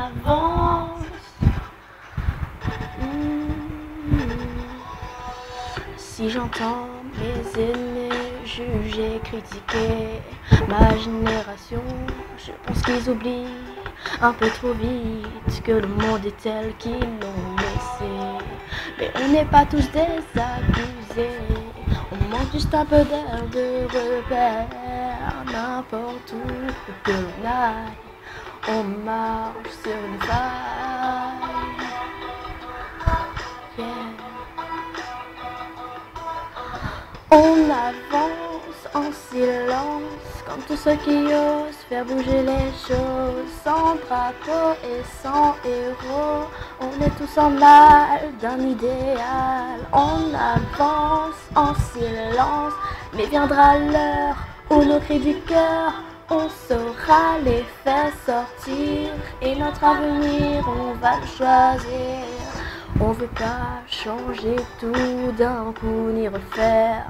avance. Si j'entends mes aînés juger, critiquer ma génération, je pense qu'ils oublient un peu trop vite que le monde est tel qu'ils l'ont laissé. Mais on n'est pas tous des accusés, on manque juste un peu d'air de repère. N'importe où que l'on aille, on marche sur une faille. Yeah. On avance en silence, comme tous ceux qui osent faire bouger les choses. Sans drapeau et sans héros, on est tous en mal d'un idéal. On avance en silence, mais viendra l'heure où nos cris du cœur, on saura les faire sortir. Et notre avenir, on va le choisir. On veut pas changer tout d'un coup, ni refaire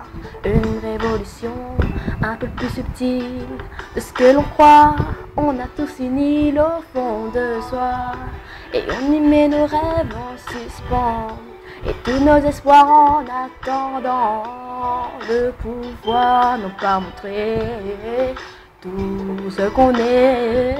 une révolution un peu plus subtile de ce que l'on croit. On a tous une île au fond de soi, et on y met nos rêves en suspens, et tous nos espoirs en attendant de pouvoir nous pas montrer tout ce qu'on est.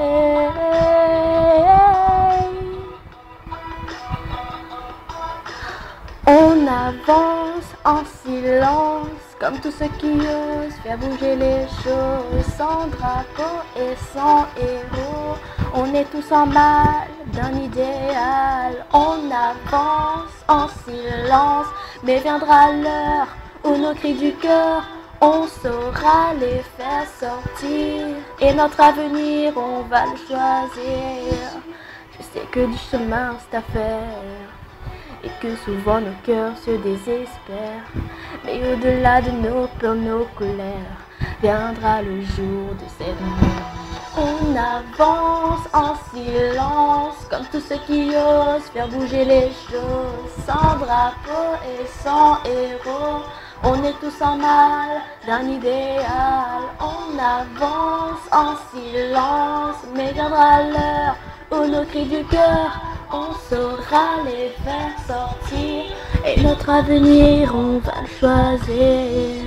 On avance en silence, comme tous ceux qui osent faire bouger les choses. Sans drapeau et sans héros, on est tous en mal d'un idéal. On avance en silence, mais viendra l'heure où nos cris du cœur, on saura les faire sortir. Et notre avenir, on va le choisir. Je sais que du chemin c'est à faire, et que souvent nos cœurs se désespèrent. Mais au-delà de nos peurs, nos colères, viendra le jour de cette nuit. On avance en silence, comme tous ceux qui osent faire bouger les choses. Sans drapeau et sans héros, on est tous en mal d'un idéal. On avance en silence, mais viendra l'heure où nos cris du cœur, on saura les faire sortir. Et notre avenir, on va le choisir.